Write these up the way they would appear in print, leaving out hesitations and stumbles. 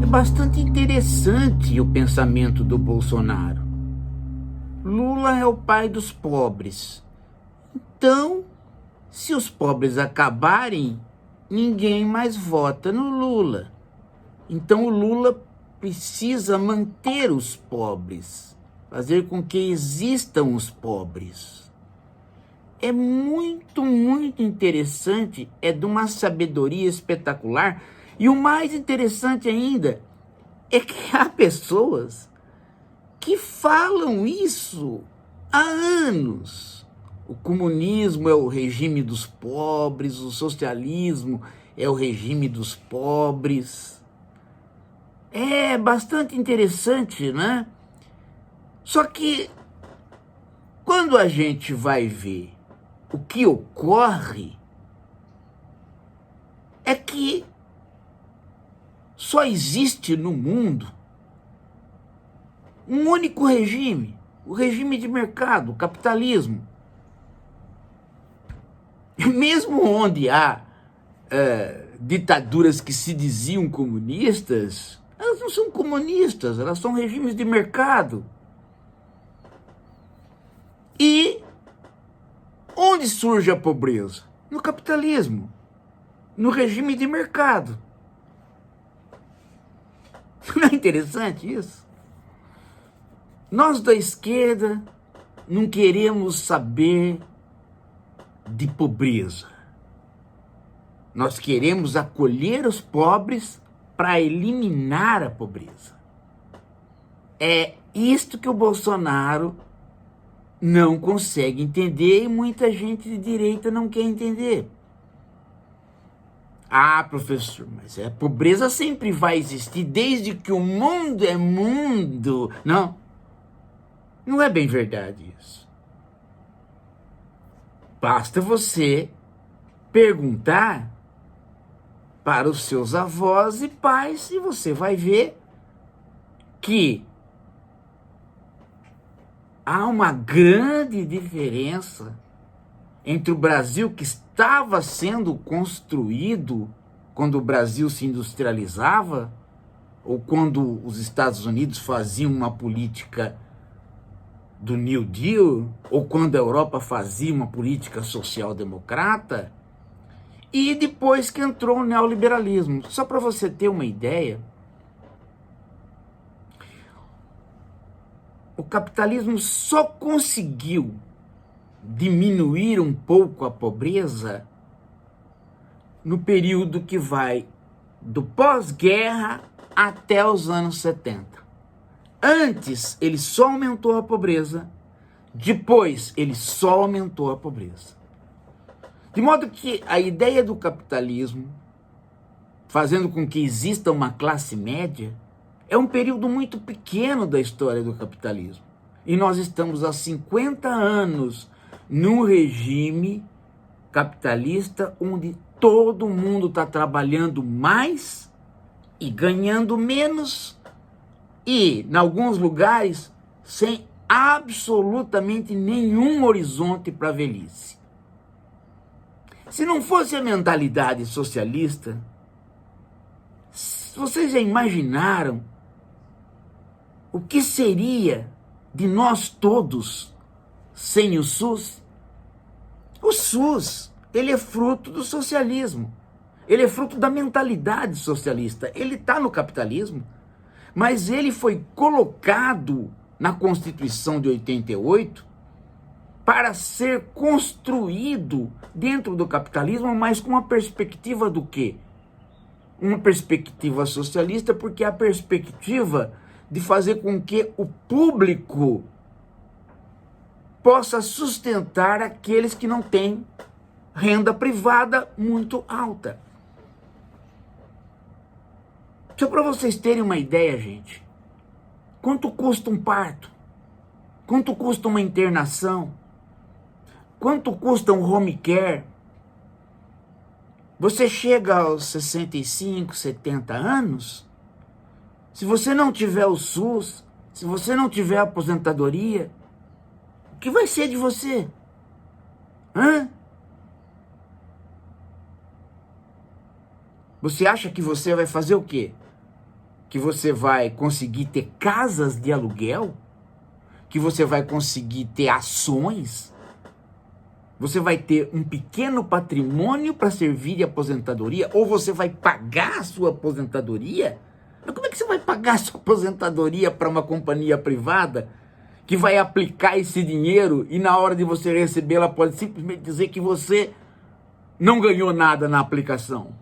bastante interessante o pensamento do Bolsonaro. Lula é o pai dos pobres. Então, se os pobres acabarem, ninguém mais vota no Lula. Então o Lula precisa manter os pobres, fazer com que existam os pobres. É muito, muito interessante, é de uma sabedoria espetacular. E o mais interessante ainda é que há pessoas que falam isso há anos. O comunismo é o regime dos pobres, o socialismo é o regime dos pobres. É bastante interessante, né? Só que quando a gente vai ver o que ocorre, é que só existe no mundo um único regime, o regime de mercado, o capitalismo. Mesmo onde há ditaduras que se diziam comunistas, elas não são comunistas, elas são regimes de mercado. E onde surge a pobreza? No capitalismo, no regime de mercado. Não é interessante isso? Nós da esquerda não queremos saber de pobreza. Nós queremos acolher os pobres para eliminar a pobreza. É isto que o Bolsonaro não consegue entender e muita gente de direita não quer entender. Ah, professor, mas a pobreza sempre vai existir desde que o mundo é mundo. Não é bem verdade isso. Basta você perguntar para os seus avós e pais e você vai ver que há uma grande diferença entre o Brasil que estava sendo construído quando o Brasil se industrializava, ou quando os Estados Unidos faziam uma política do New Deal, ou quando a Europa fazia uma política social-democrata, e depois que entrou o neoliberalismo. Só para você ter uma ideia, o capitalismo só conseguiu diminuir um pouco a pobreza no período que vai do pós-guerra até os anos 70. Antes, ele só aumentou a pobreza, depois, ele só aumentou a pobreza. De modo que a ideia do capitalismo, fazendo com que exista uma classe média, é um período muito pequeno da história do capitalismo. E nós estamos há 50 anos num regime capitalista onde todo mundo está trabalhando mais e ganhando menos e, em alguns lugares, sem absolutamente nenhum horizonte para a velhice. Se não fosse a mentalidade socialista, vocês já imaginaram o que seria de nós todos sem o SUS? O SUS, ele é fruto do socialismo. Ele é fruto da mentalidade socialista. Ele está no capitalismo, mas ele foi colocado na Constituição de 88 para ser construído dentro do capitalismo, mas com uma perspectiva do quê? Uma perspectiva socialista, porque é a perspectiva de fazer com que o público possa sustentar aqueles que não têm renda privada muito alta. Só para vocês terem uma ideia, gente, quanto custa um parto? Quanto custa uma internação? Quanto custa um home care? Você chega aos 65, 70 anos, se você não tiver o SUS, se você não tiver aposentadoria, o que vai ser de você? Você acha que você vai fazer o quê? que você vai conseguir ter casas de aluguel, que você vai conseguir ter ações, você vai ter um pequeno patrimônio para servir de aposentadoria, ou você vai pagar a sua aposentadoria? Mas como é que você vai pagar a sua aposentadoria para uma companhia privada que vai aplicar esse dinheiro e na hora de você receber ela pode simplesmente dizer que você não ganhou nada na aplicação?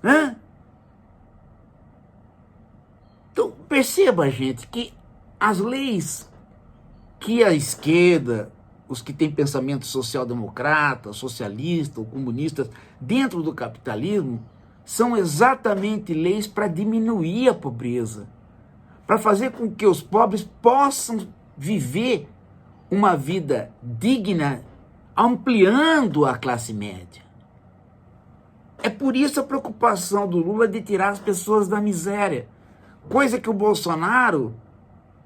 Hã? Então perceba, gente, que as leis que a esquerda, os que têm pensamento social-democrata, socialista ou comunistas dentro do capitalismo, são exatamente leis para diminuir a pobreza, para fazer com que os pobres possam viver uma vida digna, ampliando a classe média. É por isso a preocupação do Lula de tirar as pessoas da miséria, coisa que o Bolsonaro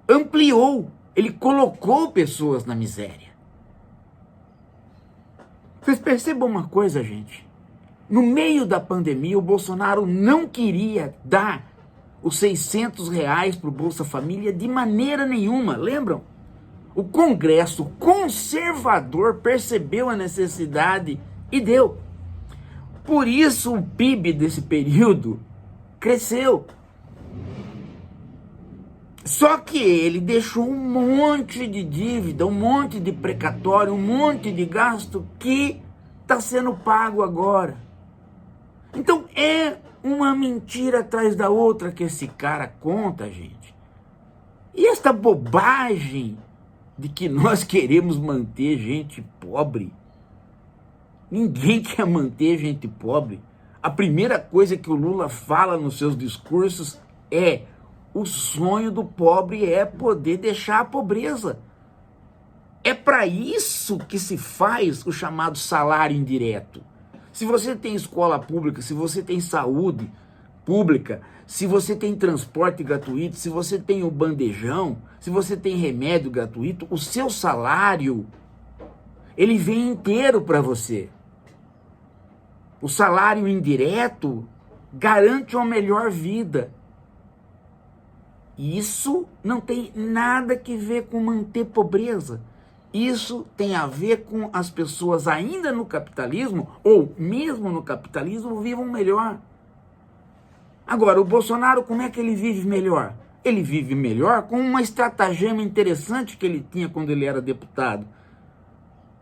ampliou, ele colocou pessoas na miséria. Vocês percebam uma coisa, gente? No meio da pandemia, o Bolsonaro não queria dar os R$ 600 para o Bolsa Família de maneira nenhuma, lembram? O Congresso conservador percebeu a necessidade e deu. Por isso o PIB desse período cresceu. Só que ele deixou um monte de dívida, um monte de precatório, um monte de gasto que está sendo pago agora. Então é uma mentira atrás da outra que esse cara conta, gente. E esta bobagem de que nós queremos manter gente pobre. Ninguém quer manter gente pobre. A primeira coisa que o Lula fala nos seus discursos é: o sonho do pobre é poder deixar a pobreza. É para isso que se faz o chamado salário indireto. Se você tem escola pública, se você tem saúde pública, se você tem transporte gratuito, se você tem o bandejão, se você tem remédio gratuito, o seu salário, ele vem inteiro para você. O salário indireto garante uma melhor vida. Isso não tem nada que ver com manter pobreza. Isso tem a ver com as pessoas ainda no capitalismo, ou mesmo no capitalismo, vivam melhor. Agora, o Bolsonaro, como é que ele vive melhor? Ele vive melhor com uma estratagema interessante que ele tinha quando ele era deputado.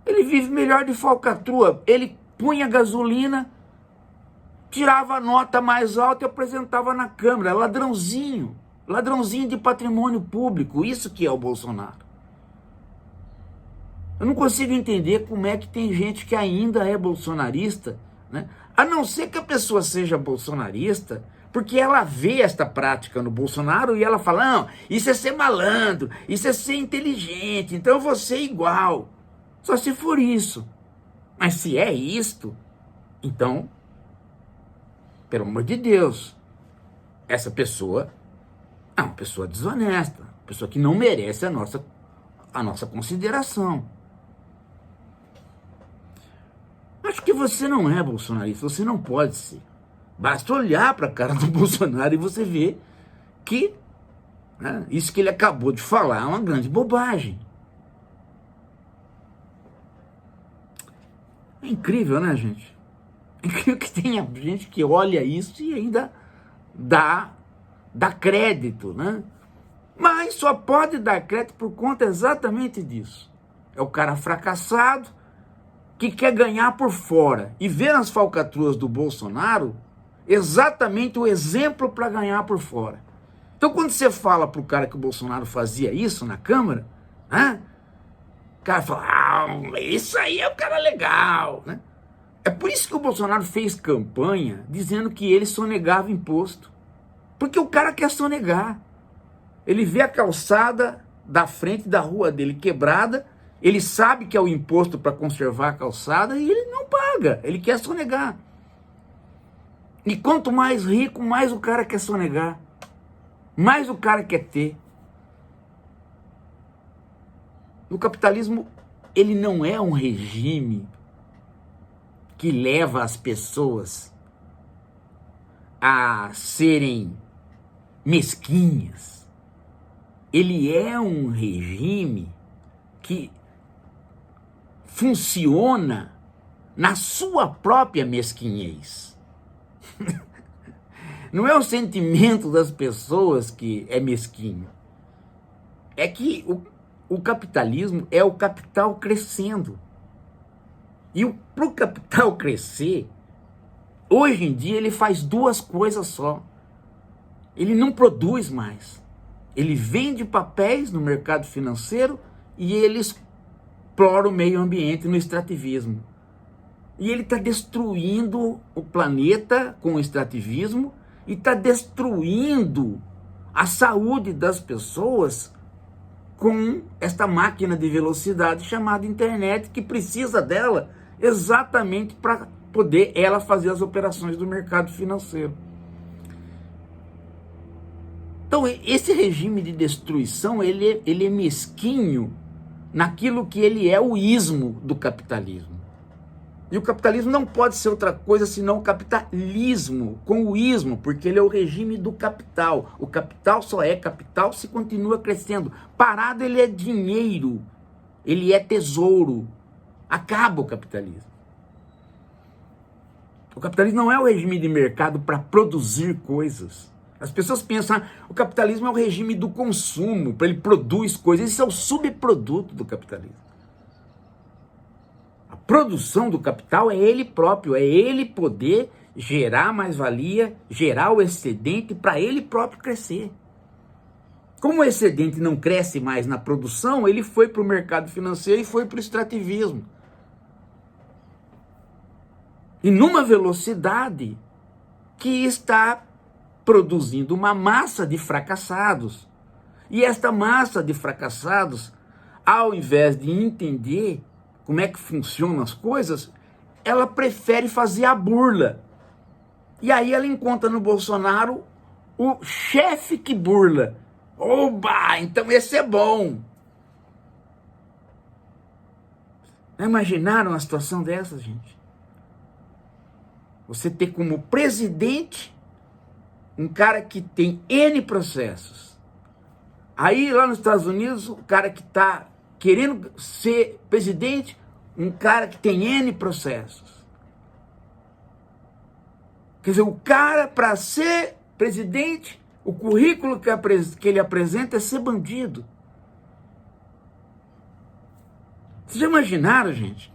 Ele vive melhor de falcatrua. Ele punha gasolina, tirava a nota mais alta e apresentava na Câmara. Ladrãozinho. Ladrãozinho de patrimônio público. Isso que é o Bolsonaro. Eu não consigo entender como é que tem gente que ainda é bolsonarista, né? A não ser que a pessoa seja bolsonarista, porque ela vê esta prática no Bolsonaro e ela fala: não, isso é ser malandro, isso é ser inteligente, então eu vou ser igual. Só se for isso. Mas se é isto, então, pelo amor de Deus, essa pessoa é uma pessoa desonesta, uma pessoa que não merece a nossa consideração. Acho que você não é bolsonarista, você não pode ser. Basta olhar para a cara do Bolsonaro e você vê que, né, isso que ele acabou de falar é uma grande bobagem. É incrível, né, gente? É incrível que tenha gente que olha isso e ainda dá crédito, né? Mas só pode dar crédito por conta exatamente disso. É o cara fracassado que quer ganhar por fora e vê nas falcatruas do Bolsonaro exatamente o exemplo para ganhar por fora. Então, quando você fala pro cara que o Bolsonaro fazia isso na Câmara, né, o cara fala: isso aí é o cara legal, né? É por isso que o Bolsonaro fez campanha dizendo que ele sonegava imposto. Porque o cara quer sonegar. Ele vê a calçada da frente da rua dele quebrada, ele sabe que é o imposto para conservar a calçada e ele não paga, ele quer sonegar. E quanto mais rico, mais o cara quer sonegar, mais o cara quer ter. No capitalismo, ele não é um regime que leva as pessoas a serem mesquinhas. Ele é um regime que funciona na sua própria mesquinhez. Não é o sentimento das pessoas que é mesquinho. É que o capitalismo é o capital crescendo. E para o capital crescer, hoje em dia ele faz duas coisas só. Ele não produz mais. Ele vende papéis no mercado financeiro e ele explora o meio ambiente no extrativismo. E ele está destruindo o planeta com o extrativismo e está destruindo a saúde das pessoas com esta máquina de velocidade chamada internet, que precisa dela exatamente para poder ela fazer as operações do mercado financeiro. Então, esse regime de destruição, ele é mesquinho naquilo que ele é o ismo do capitalismo. E o capitalismo não pode ser outra coisa senão o capitalismo, com o ismo, porque ele é o regime do capital. O capital só é capital se continua crescendo. Parado, ele é dinheiro, ele é tesouro. Acaba o capitalismo. O capitalismo não é o regime de mercado para produzir coisas. As pessoas pensam, o capitalismo é o regime do consumo, para ele produz coisas. Isso é o subproduto do capitalismo. A produção do capital é ele próprio, é ele poder gerar mais-valia, gerar o excedente para ele próprio crescer. Como o excedente não cresce mais na produção, ele foi para o mercado financeiro e foi para o extrativismo. E numa velocidade que está produzindo uma massa de fracassados. E esta massa de fracassados, ao invés de entender como é que funcionam as coisas, ela prefere fazer a burla. E aí ela encontra no Bolsonaro o chefe que burla. Oba, então esse é bom. Imaginaram uma situação dessa, gente? Você ter como presidente um cara que tem N processos. Aí lá nos Estados Unidos, o cara que está querendo ser presidente, um cara que tem N processos. Quer dizer, o cara, para ser presidente, o currículo que ele apresenta é ser bandido. Vocês já imaginaram, gente?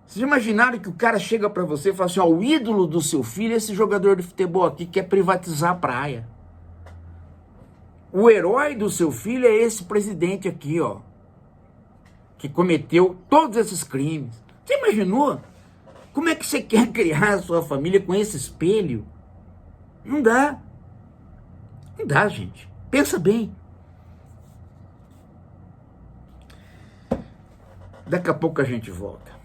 Vocês já imaginaram que o cara chega para você e fala assim, ó, o ídolo do seu filho é esse jogador de futebol aqui que quer privatizar a praia. O herói do seu filho é esse presidente aqui, ó, que cometeu todos esses crimes. Você imaginou? Como é que você quer criar a sua família com esse espelho? Não dá. Não dá, gente. Pensa bem. Daqui a pouco a gente volta.